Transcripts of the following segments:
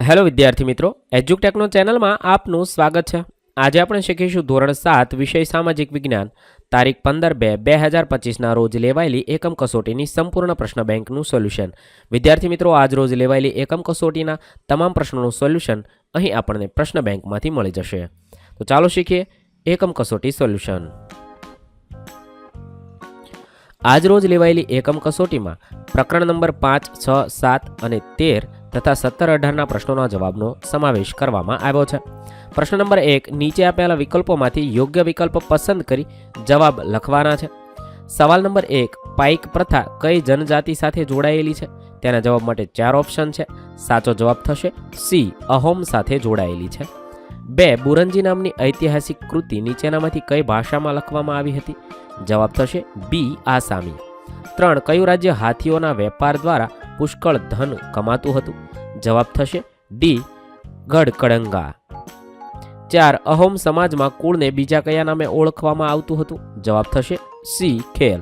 Hello વિદ્યાર્થી મિત્રો, એજ્યુટેકનો ચેનલમાં આપનું સ્વાગત છે। આજે આપણે શીખીશું ધોરણ 7 વિષય સામાજિક વિજ્ઞાન તારીખ 15/2/2025ના રોજ લેવાયેલી એકમ કસોટીની સંપૂર્ણ પ્રશ્ન બેંકનું સોલ્યુશન। વિદ્યાર્થી મિત્રો, આજ રોજ લેવાયેલી એકમ કસોટીના તમામ પ્રશ્નોનું સોલ્યુશન અહીં આપણને પ્રશ્ન બેંકમાંથી મળી જશે। તો ચાલો શીખીએ એકમ કસોટી સોલ્યુશન। આજ રોજ લેવાયેલી એકમ કસોટીમાં પ્રકરણ નંબર 5, 6, 7 અને 13 તથા 17, 18ના પ્રશ્નોના જવાબનો સમાવેશ કરવામાં આવ્યો છે। પ્રશ્ન નંબર 1, નીચે આપેલા વિકલ્પોમાંથી યોગ્ય વિકલ્પ પસંદ કરી જવાબ લખવાના છે। સવાલ નંબર 1, પાઇક પ્રથા કઈ જનજાતિ સાથે જોડાયેલી છે? તેના જવાબ માટે 4 ઓપ્શન છે। સાચો જવાબ થશે સી, અહોમ સાથે જોડાયેલી છે। 2, બુરંજી નામની ઐતિહાસિક કૃતિ નીચેનામાંથી કઈ ભાષામાં લખવામાં આવી હતી? જવાબ થશે બી, આસામી। 3, કયું રાજ્ય હાથીઓના વેપાર દ્વારા પુષ્કળ ધન કમાતું હતું? જવાબ થશે ડી, ગઢકડંગા। 4, અહોમ સમાજમાં કુળને બીજા કયા નામે ઓળખવામાં આવતું હતું? જવાબ થશે સી, ખેલ।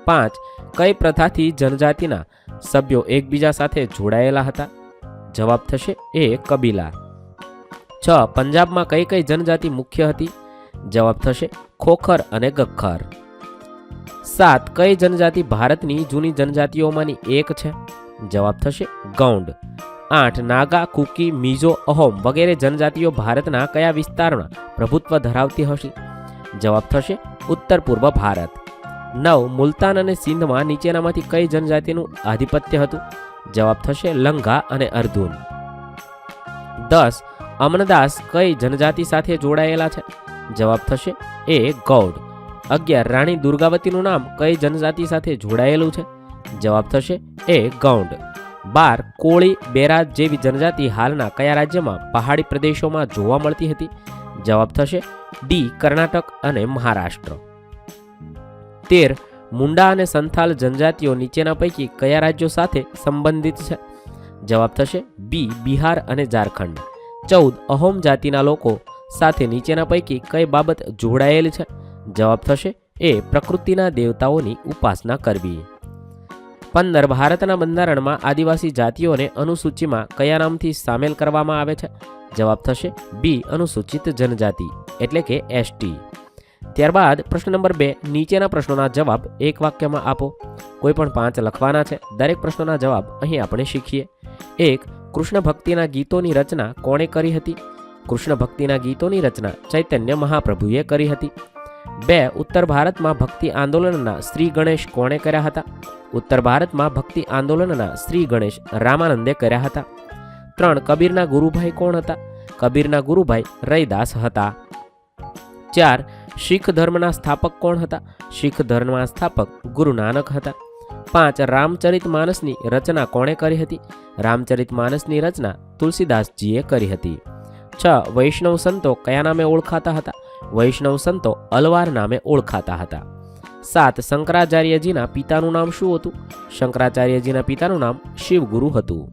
5, કઈ પ્રથાથી જનજાતિના સભ્યો એકબીજા સાથે જોડાયેલા હતા? જવાબ થશે એ, કબીલા। 6, પંજાબમાં કઈ કઈ જનજાતિ મુખ્ય હતી? જવાબ થશે ખોખર અને ગખ્ખર। 7, કઈ જનજાતિ ભારતની જૂની જનજાતિઓમાંની એક છે? જવાબ થશે ગૌંડ। 8, નાગા, કુકી, મિઝો, અહોમ વગેરે જનજાતિઓ ભારતના કયા વિસ્તારમાં પ્રભુત્વ ધરાવતી હશે? જવાબ થશે ઉત્તર પૂર્વ ભારત। 9, મુલતાન અને સિંધમાં નીચેનામાંથી કઈ જનજાતિનું આધિપત્ય હતું? જવાબ થશે લંગા અને અર્ધુન। 10, અમનદાસ કઈ જનજાતિ સાથે જોડાયેલા છે? જવાબ થશે એ, ગૌડ। 11, રાણી દુર્ગાવતીનું નામ કઈ જનજાતિ સાથે જોડાયેલું છે? જવાબ થશે એ, ગૌંડ। 12, કોળી, બેરાજ જેવી જનજાતિ હાલના કયા રાજ્યમાં પહાડી પ્રદેશોમાં જોવા મળતી હતી? જવાબ થશે ડી, કર્ણાટક અને મહારાષ્ટ્ર। 13, મુંડા અને સંથાલ જનજાતિઓ નીચેના પૈકી કયા રાજ્યો સાથે સંબંધિત છે? જવાબ થશે બી, બિહાર અને ઝારખંડ। 14, અહોમ જાતિના લોકો સાથે નીચેના પૈકી કઈ બાબત જોડાયેલ છે? જવાબ થશે એ, પ્રકૃતિના દેવતાઓની ઉપાસના કરવી। 15, ભારતના બંધારણમાં આદિવાસી જાતિઓને અનુસૂચિમાં કયા નામથી સામેલ કરવામાં આવે છે? જવાબ થશે બી, અનુસૂચિત જનજાતિ એટલે કે એસટી। ત્યારબાદ પ્રશ્ન નંબર 2, નીચેના પ્રશ્નોના જવાબ એક વાક્યમાં આપો। કોઈ પણ 5 લખવાના છે। દરેક પ્રશ્નોના જવાબ અહીં આપણે શીખીએ। 1, કૃષ્ણ ભક્તિના ગીતોની રચના કોણે કરી હતી? કૃષ્ણ ભક્તિના ગીતોની રચના ચૈતન્ય મહાપ્રભુએ કરી હતી। 2, ઉત્તર ભારતમાં ભક્તિ આંદોલનના શ્રી ગણેશ કોણે કર્યા હતા? ઉત્તર ભારતમાં ભક્તિ આંદોલનના શ્રી ગણેશ રામાનંદે કર્યા હતા। 3, કબીરના ગુરુભાઈ કોણ હતા? કબીરના ગુરુભાઈ રૈદાસ હતા। 4, શીખ ધર્મના સ્થાપક કોણ હતા? શીખ ધર્મના સ્થાપક ગુરુ નાનક હતા। 5, રામચરિત માનસની રચના કોણે કરી હતી? રામચરિત માનસની રચના તુલસીદાસજીએ કરી હતી। 6, વૈષ્ણવ સંતો કયા નામે ઓળખાતા હતા? વૈષ્ણવ સંતો અલવાર નામે ઓળખાતા હતા। 7, શંકરાચાર્યજીના પિતાનું નામ શું હતું? શંકરાચાર્યજીના પિતાનું નામ શિવગુરુ હતું।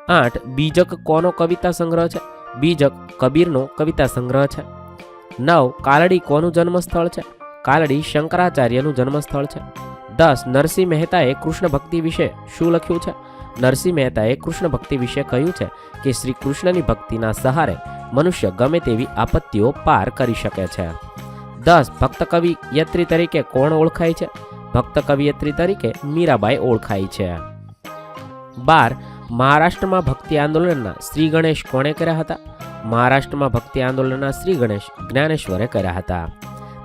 8, બીજક કોનો કવિતા સંગ્રહ છે? બીજક કબીરનો કવિતા સંગ્રહ છે। 9, કાલડી કોનું જન્મસ્થળ છે? કાલડી શંકરાચાર્યનું જન્મસ્થળ છે। 10, નરસિંહ મહેતાએ કૃષ્ણ ભક્તિ વિશે શું લખ્યું છે? નરસિંહ મહેતાએ કૃષ્ણ ભક્તિ વિશે કહ્યું છે કે શ્રી કૃષ્ણની ભક્તિના સહારે મનુષ્ય ગમે તેવી આપત્તિઓ પાર કરી શકે છે। 10, ભક્ત કવિયત્રી તરીકે કોણ ઓળખાય છે? ભક્ત કવિયત્રી તરીકે મીરાબાઈ ઓળખાય છે। 12, મહારાષ્ટ્રમાં ભક્તિ આંદોલનના શ્રી ગણેશ કોણે કર્યા હતા? મહારાષ્ટ્રમાં ભક્તિ આંદોલનના શ્રી ગણેશ જ્ઞાનેશ્વરે કર્યા હતા।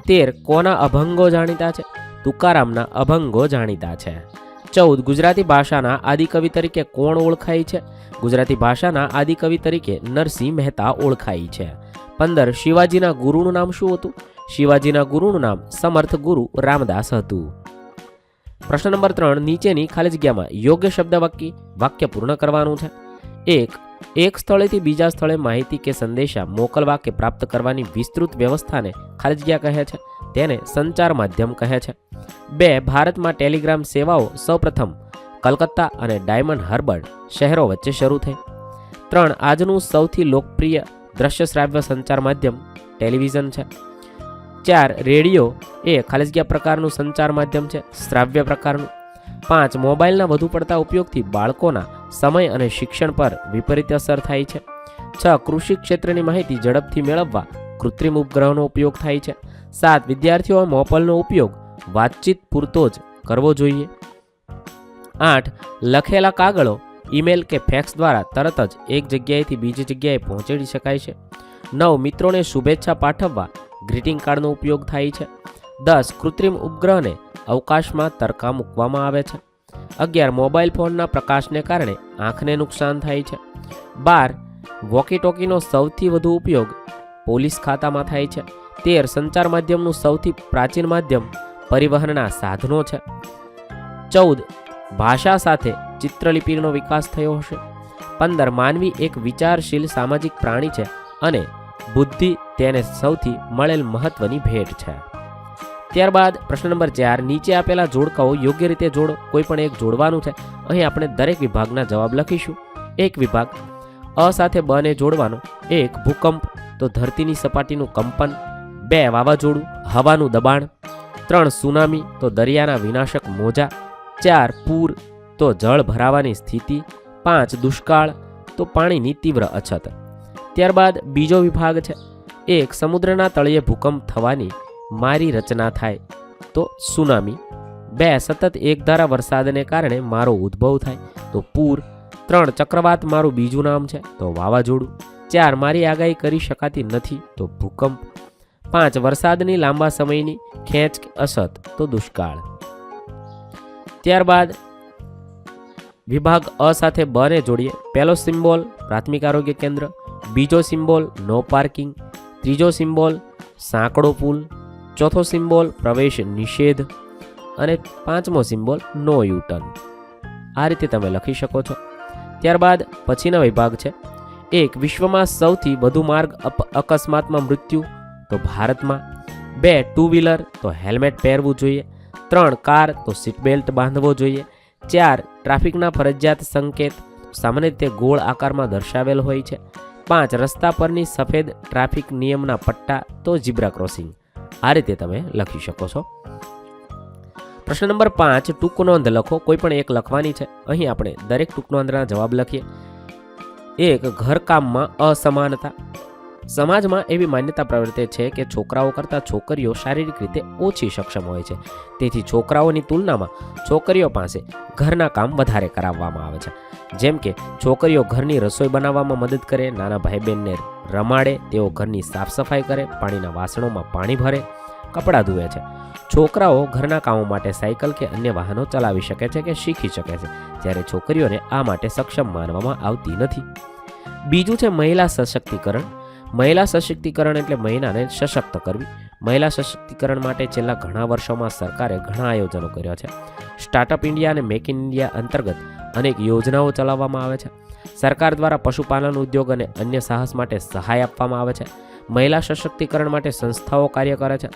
13, કોના અભંગો જાણીતા છે? તુકારામના અભંગો જાણીતા છે। 14, ગુજરાતી ભાષાના આદિકવિ તરીકે કોણ ઓળખાય છે? ગુજરાતી ભાષાના આદિકવિ તરીકે નરસિંહ મહેતા ઓળખાય છે। 15, શિવાજીના ગુરુનું નામ શું હતું? શિવાજીના ગુરુનું નામ સમર્થ ગુરુ રામદાસ હતું। પ્રશ્ન નંબર 3, નીચેની ખાલી જગ્યામાં યોગ્ય શબ્દ વાક્ય પૂર્ણ કરવાનું છે। 1, એક સ્થળેથી બીજા સ્થળે માહિતી કે સંદેશા મોકલવા કે પ્રાપ્ત કરવાની વિસ્તૃત વ્યવસ્થાને ખાલી જગ્યા કહે છે, તેને સંચાર માધ્યમ કહે છે। 2, ભારતમાં ટેલિગ્રામ સેવાઓ સૌપ્રથમ કલકત્તા અને ડાયમંડ હાર્બર શહેરો વચ્ચે શરૂ થઈ। 3, આજનું સૌથી લોકપ્રિય દ્રશ્ય શ્રાવ્ય સંચાર માધ્યમ ટેલિવિઝન છે। 4, રેડિયો એ ખાલી જગ્યા પ્રકારનું સંચાર માધ્યમ છે, શ્રાવ્ય પ્રકારનું। 5, મોબાઈલના વધુ પડતા ઉપયોગથી બાળકોના સમય અને શિક્ષણ પર વિપરીત અસર થાય છે. 6. કૃષિ ક્ષેત્રની માહિતી ઝડપથી મેળવવા કૃત્રિમ ઉપગ્રહનો ઉપયોગ થાય છે. 7. વિદ્યાર્થીઓએ મોબાઈલનો ઉપયોગ વાતચીત પૂરતો જ કરવો જોઈએ. 8. લખેલા કાગળો ઈમેલ કે ફેક્સ દ્વારા તરત જ એક જગ્યાએથી બીજી જગ્યાએ પહોંચાડી શકાય છે. 9. મિત્રોને શુભેચ્છા પાઠવવા ગ્રીટિંગ કાર્ડનો ઉપયોગ થાય છે. 10. કૃત્રિમ ઉપગ્રહને અવકાશમાં તરકા મૂકવામાં આવે છે. 11. મોબાઈલ ફોનના પ્રકાશને કારણે આંખને નુકસાન થાય છે. 12. વોકી ટોકીનો સૌથી વધુ ઉપયોગ પોલીસ ખાતામાં થાય છે. 13. સંચાર માધ્યમનું સૌથી પ્રાચીન માધ્યમ પરિવહનના સાધનો છે. 14. ભાષા સાથે ચિત્રલિપિનો વિકાસ થયો હશે. 15. માનવી એક વિચારશીલ સામાજિક પ્રાણી છે અને બુદ્ધિ તેને સૌથી મળેલ મહત્વની ભેટ છે. ત્યારબાદ પ્રશ્ન નંબર 4. નીચે આપેલા જોડકાઓ યોગ્ય રીતે જોડો. કોઈ પણ એક જોડવાનું છે. અહીં આપણે દરેક વિભાગના જવાબ લખીશું. એક વિભાગ અ સાથે બ ને જોડવાનો. 1. ભૂકંપ તો ધરતીની સપાટીનું કંપન. 2. વાવાઝોડું હવાનું દબાણ. 3. સુનામી તો દરિયાના વિનાશક મોજા. 4. પૂર તો જળ ભરાવાની સ્થિતિ. 5. દુષ્કાળ તો પાણીની તીવ્ર અછત. ત્યારબાદ બીજો વિભાગ છે. 1. સમુદ્રના તળિયે ભૂકંપ થવાની મારી રચના થાય તો સુનામી. 2. સતત એકધારા વરસાદને કારણે મારો ઉદ્ભવ થાય તો પૂર. 3. ચક્રવાત મારું બીજું નામ છે તો વાવાઝોડું. 4. મારી આગાહી કરી શકાતી નથી તો ભૂકંપ. 5. વરસાદની લાંબા સમયની ખેંચ કે અસત તો દુષ્કાળ. ત્યારબાદ વિભાગ અ સાથે બ ને જોડીએ. પહેલો સિમ્બોલ પ્રાથમિક આરોગ્ય કેન્દ્ર. બીજો સિમ્બોલ નો પાર્કિંગ. ત્રીજો સિમ્બોલ સાંકડો પુલ. ચોથો સિમ્બોલ પ્રવેશ નિષેધ અને 5મો સિમ્બોલ નો યુટર્ન. આ રીતે તમે લખી શકો છો. ત્યારબાદ પછીનો વિભાગ છે. 1. વિશ્વમાં સૌથી વધુ માર્ગ અકસ્માતમાં મૃત્યુ તો ભારતમાં. 2. ટુ વ્હીલર તો હેલ્મેટ પહેરવું જોઈએ. 3. કાર તો સીટ બેલ્ટ બાંધવો જોઈએ. 4. ટ્રાફિકના ફરજિયાત સંકેત સામાન્ય રીતે ગોળ આકારમાં દર્શાવેલ હોય છે. 5. રસ્તા પરની સફેદ ટ્રાફિક નિયમના પટ્ટા તો ઝીબ્રા ક્રોસિંગ. આ રીતે તમે લખી શકો છો. પ્રશ્ન નંબર 5. ટૂંક નોંધ લખો. કોઈ પણ એક લખવાની છે. અહીં આપણે દરેક ટૂંક નોંધના જવાબ લખીએ. 1. ઘરકામમાં અસમાનતા. સમાજમાં એવી માન્યતા પ્રવર્તે છે કે છોકરાઓ કરતાં છોકરીઓ શારીરિક રીતે ઓછી સક્ષમ હોય છે. તેથી છોકરાઓની તુલનામાં છોકરીઓ પાસે ઘરના કામ વધારે કરાવવામાં આવે છે. જેમ કે છોકરીઓ ઘરની રસોઈ બનાવવામાં મદદ કરે, નાના ભાઈ બહેનને રમાડે, તેઓ ઘરની સાફ સફાઈ કરે, પાણીના વાસણોમાં પાણી ભરે, કપડાં ધુએ છે. છોકરાઓ ઘરના કામો માટે સાયકલ કે અન્ય વાહનો ચલાવી શકે છે કે શીખી શકે છે, જ્યારે છોકરીઓને આ માટે સક્ષમ માનવામાં આવતી નથી. બીજું છે મહિલા સશક્તિકરણ. મહિલા સશક્તિકરણ એટલે મહિલાને સશક્ત કરવી. મહિલા સશક્તિકરણ માટે છેલ્લા ઘણા વર્ષોમાં સરકારે ઘણા આયોજનો કર્યા છે. સ્ટાર્ટઅપ ઇન્ડિયા અને મેક ઇન ઇન્ડિયા અંતર્ગત અનેક યોજનાઓ ચલાવવામાં આવે છે. સરકાર દ્વારા પશુપાલન ઉદ્યોગ અને અન્ય સાહસ માટે સહાય આપવામાં આવે છે. મહિલા સશક્તિકરણ માટે સંસ્થાઓ કાર્ય કરે છે.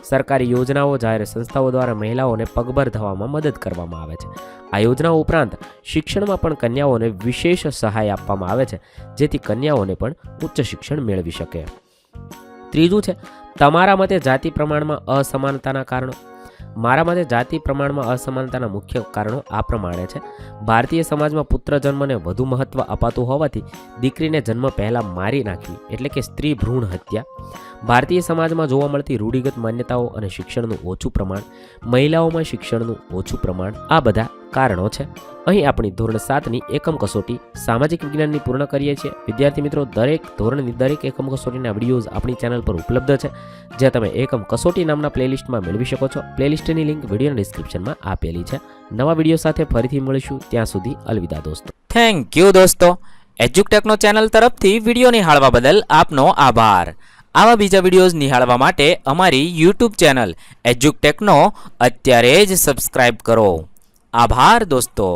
સરકારી યોજનાઓ જાહેર સંસ્થાઓ દ્વારા મહિલાઓને પગભર થવામાં મદદ કરવામાં આવે છે. આ યોજનાઓ ઉપરાંત શિક્ષણમાં પણ કન્યાઓને વિશેષ સહાય આપવામાં આવે છે, જેથી કન્યાઓને પણ ઉચ્ચ શિક્ષણ મેળવી શકે. ત્રીજું છે તમારા મતે જાતિ પ્રમાણમાં અસમાનતાના કારણો. મારા મતે જાતિ પ્રમાણમાં અસમાનતાના મુખ્ય કારણો આ પ્રમાણે છે. ભારતીય સમાજમાં પુત્ર જન્મને વધુ મહત્વ અપાતું હોવાથી દીકરીને જન્મ પહેલાં મારી નાખવી એટલે કે સ્ત્રી ભ્રૂણ હત્યા. ભારતીય સમાજમાં જોવા મળતી રૂઢિગત માન્યતાઓ અને શિક્ષણનું ઓછું પ્રમાણ, મહિલાઓમાં શિક્ષણનું ઓછું પ્રમાણ, આ બધા કારણો છે. અહીં આપણી ધોરણ 7ની એકમ કસોટી સામાજિક વિજ્ઞાનની પૂર્ણ કરીએ છીએ. વિદ્યાર્થી મિત્રો, દરેક ધોરણની દરેક એકમ કસોટીના વિડીયોઝ આપણી ચેનલ પર ઉપલબ્ધ છે, જે તમે એકમ કસોટી નામના પ્લેલિસ્ટમાં મેળવી શકો છો. પ્લેલિસ્ટની લિંક વિડીયોના ડિસ્ક્રિપ્શનમાં આપેલી છે. નવા વિડીયો સાથે ફરીથી મળીશું. ત્યાં સુધી અલવિદા દોસ્તો. થેન્ક યુ દોસ્તો. એજ્યુકટેકનો ચેનલ તરફથી વિડીયો નિહાળવા બદલ આપનો આભાર. આવા બીજા વિડીયોઝ નિહાળવા માટે અમારી યુટ્યુબ ચેનલ એજ્યુકટેકનો અત્યારે જ સબસ્ક્રાઇબ કરો. આભાર દોસ્તો.